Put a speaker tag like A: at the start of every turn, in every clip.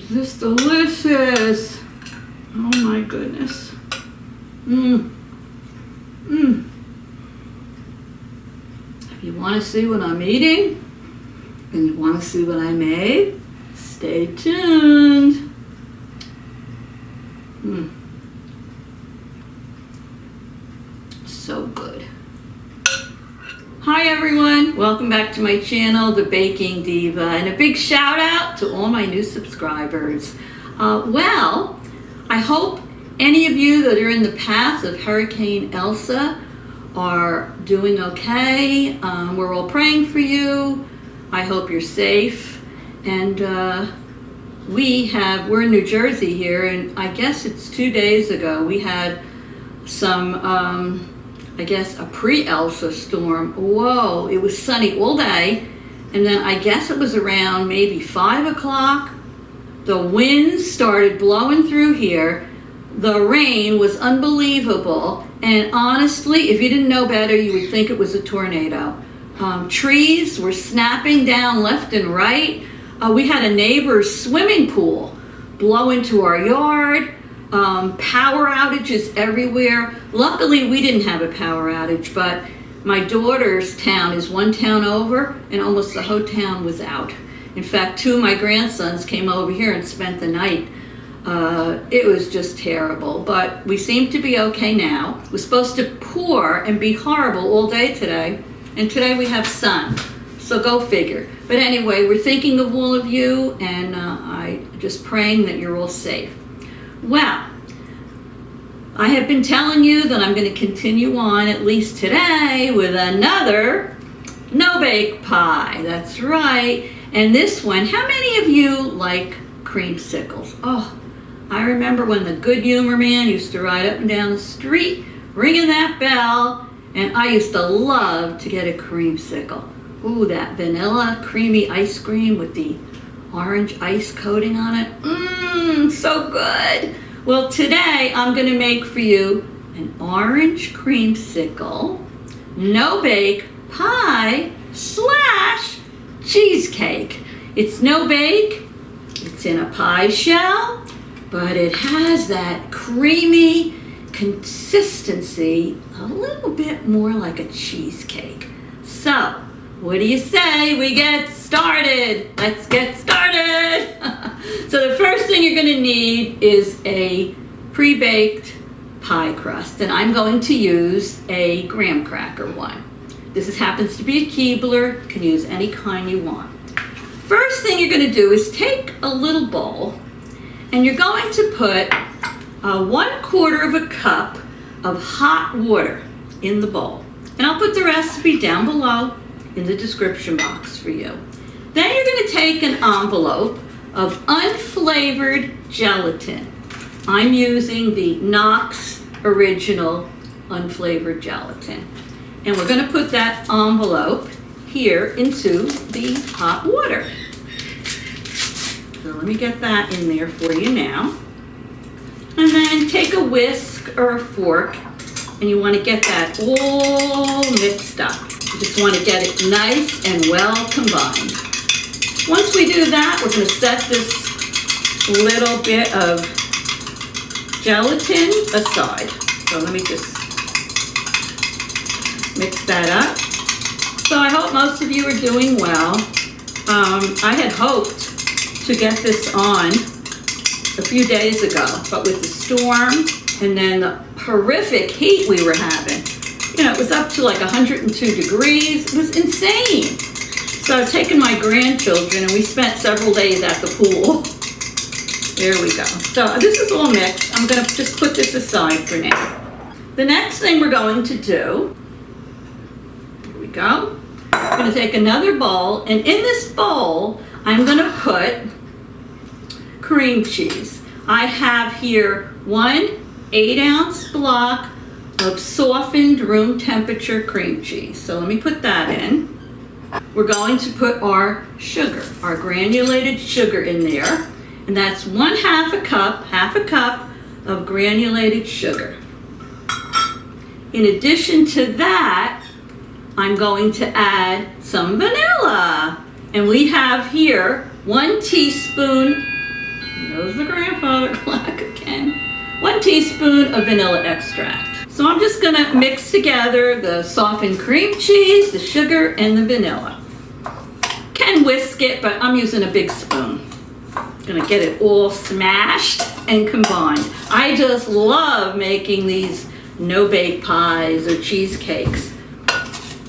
A: Is this delicious? Oh my goodness. Mmm. Mmm. If you want to see what I'm eating and you want to see what I made, stay tuned. So good. Hi everyone, welcome back to my channel, The Baking Diva, and a big shout out to all my new subscribers. Well, I hope any of you that are in the path of Hurricane Elsa are doing okay. We're all praying for you. I hope you're safe. And we're in New Jersey here, and I guess it's 2 days ago we had some I guess a pre-Elsa storm. Whoa, it was sunny all day, and then I guess it was around maybe 5 o'clock. The winds started blowing through here. The rain was unbelievable, and honestly, if you didn't know better, you would think it was a tornado. Trees were snapping down left and right. We had a neighbor's swimming pool blow into our yard. Power outages everywhere. Luckily, we didn't have a power outage, but my daughter's town is one town over, and almost the whole town was out. In fact, 2 of my grandsons came over here and spent the night. It was just terrible, but we seem to be okay now. It was supposed to pour and be horrible all day today, and today we have sun, so go figure. But anyway, we're thinking of all of you, and I'm just praying that you're all safe. Well, I have been telling you that I'm going to continue on, at least today, with another No Bake Pie. That's right. And this one, how many of you like creamsicles? Oh, I remember when the Good Humor Man used to ride up and down the street ringing that bell, and I used to love to get a creamsicle. Ooh, that vanilla creamy ice cream with the orange ice coating on it. Mmm, so good. Well, today I'm going to make for you an orange creamsicle no bake pie / cheesecake. It's no bake, it's in a pie shell, but it has that creamy consistency, a little bit more like a cheesecake. So, what do you say we get started? Let's get started. So the first thing you're going to need is a pre-baked pie crust, and I'm going to use a graham cracker one. This happens to be a Keebler. You can use any kind you want. First thing you're going to do is take a little bowl, and you're going to put 1/4 cup of hot water in the bowl. And I'll put the recipe down below in the description box for you. Then you're going to take an envelope of unflavored gelatin. I'm using the Knox Original Unflavored Gelatin. And we're going to put that envelope here into the hot water. So let me get that in there for you now. And then take a whisk or a fork, and you want to get that all mixed up. You just want to get it nice and well combined. Once we do that, we're going to set this little bit of gelatin aside. So let me just mix that up. So I hope most of you are doing well. I had hoped to get this on a few days ago, but with the storm and then the horrific heat we were having, you know, it was up to like 102 degrees. It was insane. So I've taken my grandchildren and we spent several days at the pool. There we go. So this is all mixed. I'm going to just put this aside for now. The next thing we're going to do, here we go. I'm going to take another bowl, and in this bowl, I'm going to put cream cheese. I have here 1 8-ounce block of softened room temperature cream cheese. So let me put that in. We're going to put our sugar, our granulated sugar in there. And that's 1/2 cup, half a cup of granulated sugar. In addition to that, I'm going to add some vanilla. And we have here 1 teaspoon goes the grandfather clock again. 1 teaspoon of vanilla extract. So I'm just gonna mix together the softened cream cheese, the sugar, and the vanilla. Can whisk it, but I'm using a big spoon. Gonna get it all smashed and combined. I just love making these no-bake pies or cheesecakes.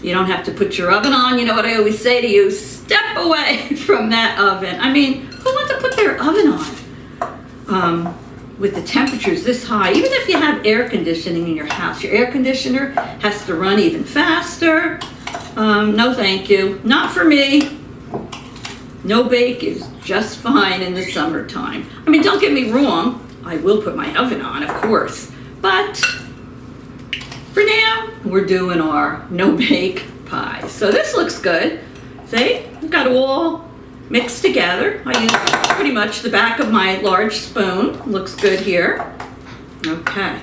A: You don't have to put your oven on. You know what I always say to you, step away from that oven. I mean, who wants to put their oven on? With the temperatures this high, even if you have air conditioning in your house, your air conditioner has to run even faster. No thank you, not for me. No bake is just fine in the summertime. I mean, don't get me wrong, I will put my oven on, of course, but for now, we're doing our no bake pie. So this looks good. See, I've got it all mixed together. I use pretty much the back of my large spoon. Looks good here. Okay.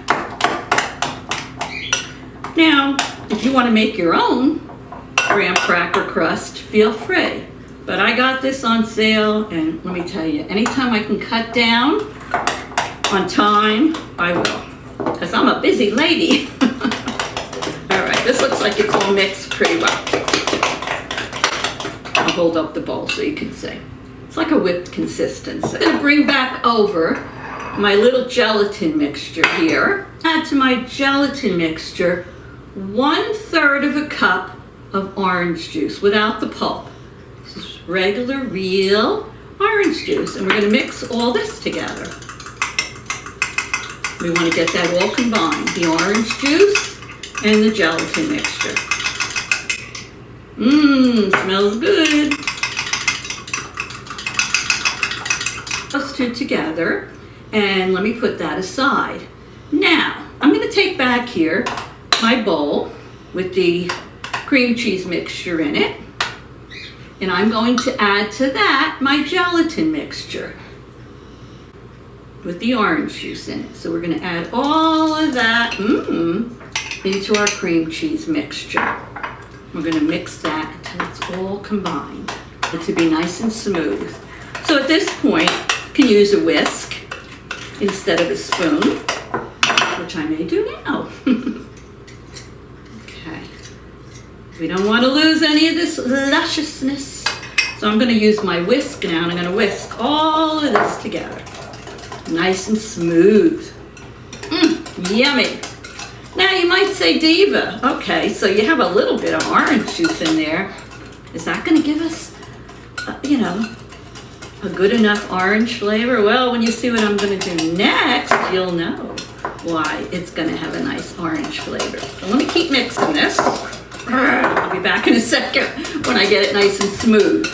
A: Now, if you want to make your own graham cracker crust, feel free. But I got this on sale, and let me tell you, anytime I can cut down on time, I will. Because I'm a busy lady. All right, this looks like it's all mixed pretty well. I'll hold up the bowl so you can see. It's like a whipped consistency. I'm gonna bring back over my little gelatin mixture here. Add to my gelatin mixture 1/3 of a cup of orange juice without the pulp. This is regular, real orange juice, and we're gonna mix all this together. We wanna get that all combined, the orange juice and the gelatin mixture. Smells good. Those two together, and let me put that aside. Now, I'm gonna take back here my bowl with the cream cheese mixture in it, and I'm going to add to that my gelatin mixture with the orange juice in it. So we're gonna add all of that into our cream cheese mixture. We're gonna mix that until it's all combined to be nice and smooth. So at this point, you can use a whisk instead of a spoon, which I may do now. Okay. We don't want to lose any of this lusciousness. So I'm gonna use my whisk now, and I'm gonna whisk all of this together. Nice and smooth. Yummy. Now you might say, Diva, okay, so you have a little bit of orange juice in there. Is that gonna give us, a good enough orange flavor? Well, when you see what I'm gonna do next, you'll know why it's gonna have a nice orange flavor. So let me keep mixing this. I'll be back in a second when I get it nice and smooth.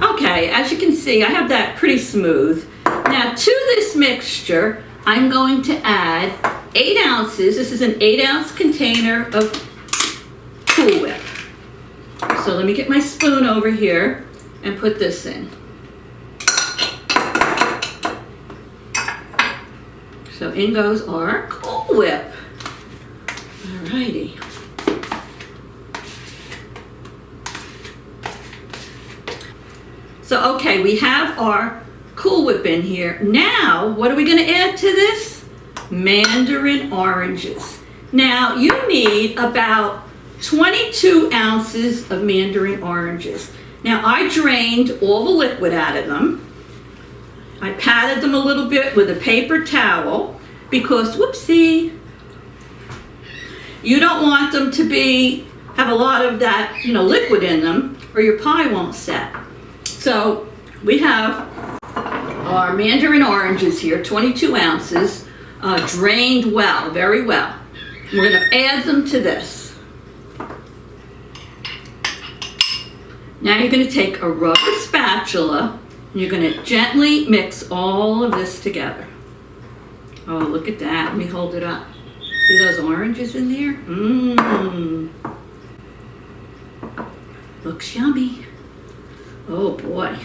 A: Okay, as you can see, I have that pretty smooth. Now to this mixture, I'm going to add 8 ounces. This is an 8-ounce container of Cool Whip. So let me get my spoon over here and put this in. So in goes our Cool Whip. Alrighty. So okay, we have our Cool Whip in here. Now, what are we gonna add to this? Mandarin oranges. Now, you need about 22 ounces of Mandarin oranges. Now, I drained all the liquid out of them. I patted them a little bit with a paper towel because, whoopsie, you don't want them to have a lot of that, liquid in them, or your pie won't set. So, we have our Mandarin oranges here, 22 ounces, drained well, very well. We're going to add them to this. Now you're going to take a rubber spatula and you're going to gently mix all of this together. Oh, look at that. Let me hold it up. See those oranges in there? Looks yummy. Oh boy.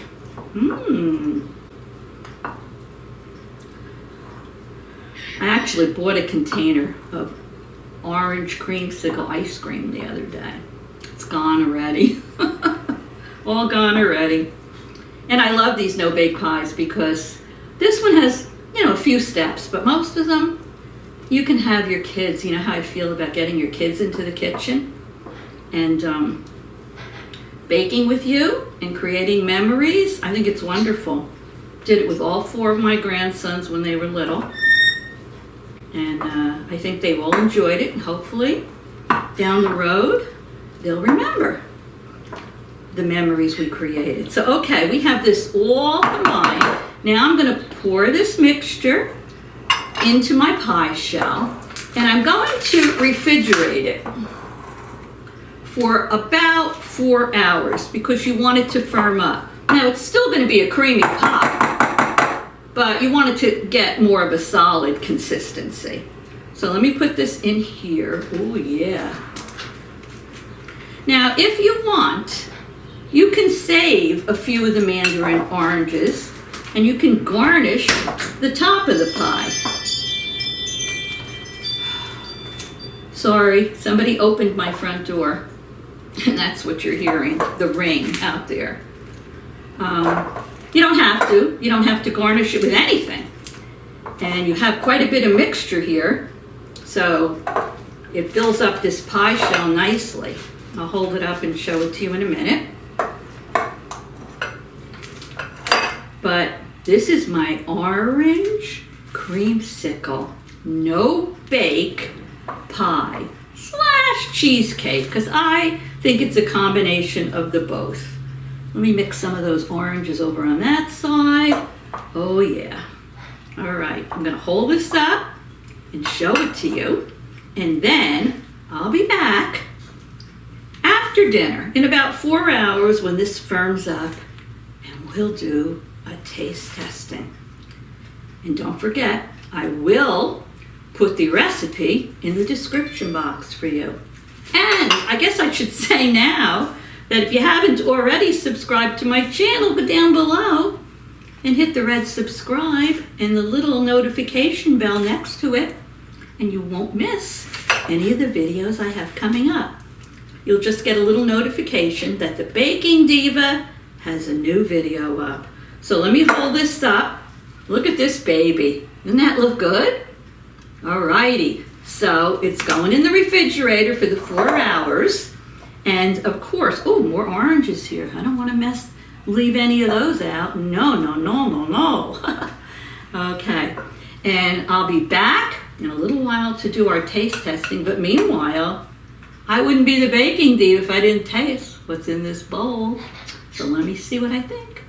A: I actually bought a container of orange creamsicle ice cream the other day. It's gone already. All gone already. And I love these no-bake pies because This one has, a few steps, but most of them you can have your kids. You know how I feel about getting your kids into the kitchen and baking with you and creating memories. I think it's wonderful. Did it with all 4 of my grandsons when they were little. And I think they've all enjoyed it, and hopefully down the road they'll remember the memories we created. So okay, we have this all combined. Now I'm going to pour this mixture into my pie shell, and I'm going to refrigerate it for about 4 hours because you want it to firm up. Now it's still going to be a creamy pie, but you want it to get more of a solid consistency. So let me put this in here. Oh yeah. Now if you want, you can save a few of the mandarin oranges and you can garnish the top of the pie. Sorry, somebody opened my front door, and that's what you're hearing, the ring out there. You don't have to. You don't have to garnish it with anything. And you have quite a bit of mixture here, so it fills up this pie shell nicely. I'll hold it up and show it to you in a minute. But this is my orange creamsicle no bake pie / cheesecake, because I think it's a combination of the both. Let me mix some of those oranges over on that side. Oh yeah. All right, I'm gonna hold this up and show it to you, and then I'll be back after dinner in about 4 hours when this firms up, and we'll do a taste testing. And don't forget, I will put the recipe in the description box for you. And I guess I should say now that if you haven't already subscribed to my channel, go down below and hit the red subscribe and the little notification bell next to it, and you won't miss any of the videos I have coming up. You'll just get a little notification that the Baking Diva has a new video up. So let me hold this up. Look at this baby. Doesn't that look good? Alrighty. So it's going in the refrigerator for the 4 hours. And of course, oh, more oranges here. I don't want to leave any of those out. No, no, no, no, no. Okay. And I'll be back in a little while to do our taste testing. But meanwhile, I wouldn't be the Baking Diva if I didn't taste what's in this bowl. So let me see what I think.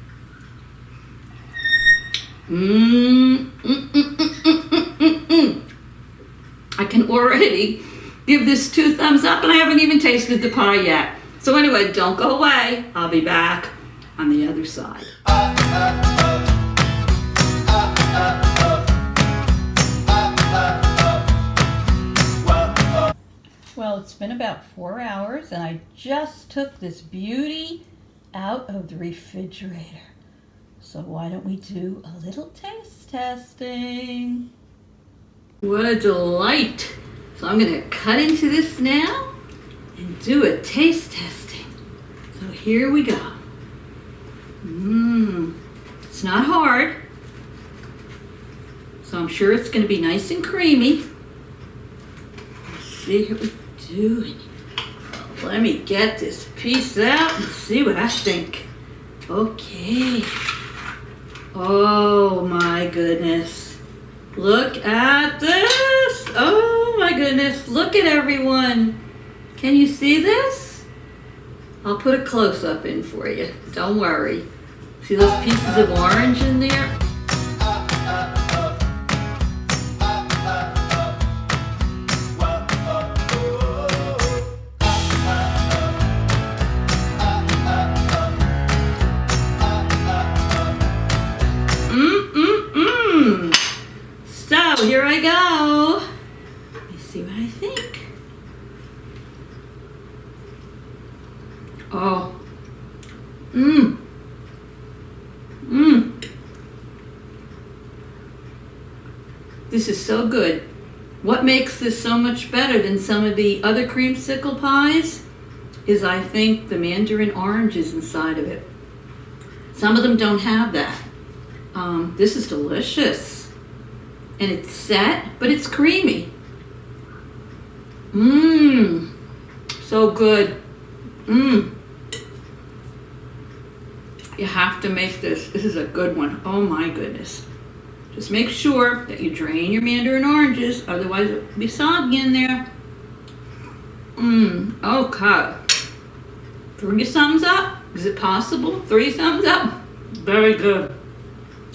A: I can already give this 2 thumbs up, and I haven't even tasted the pie yet. So anyway, don't go away. I'll be back on the other side. Well, it's been about 4 hours, and I just took this beauty out of the refrigerator. So why don't we do a little taste testing? What a delight. So I'm going to cut into this now and do a taste testing. So here we go. It's not hard. So I'm sure it's going to be nice and creamy. Let's see how we're doing. Let me get this piece out and see what I think. Okay. Oh my goodness. Look at this. Oh my goodness. Look at everyone. Can you see this? I'll put a close-up in for you. Don't worry. See those pieces of orange in there? So here I go. Let me see what I think. Oh. This is so good. What makes this so much better than some of the other creamsicle pies is, I think, the mandarin oranges inside of it. Some of them don't have that. This is delicious. And it's set, but it's creamy. Mmm. So good. Mmm. You have to make this. This is a good one. Oh my goodness. Just make sure that you drain your Mandarin oranges, otherwise it'll be soggy in there. Okay. 3 thumbs up. Is it possible? 3 thumbs up. Very good.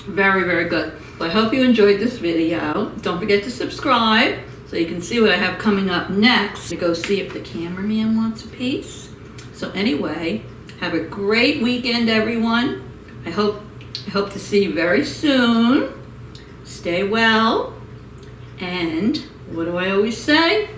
A: Very, very good. Well, I hope you enjoyed this video. Don't forget to subscribe so you can see what I have coming up next. To go see if the cameraman wants a piece. So anyway, have a great weekend, everyone. I hope to see you very soon. Stay well. And what do I always say?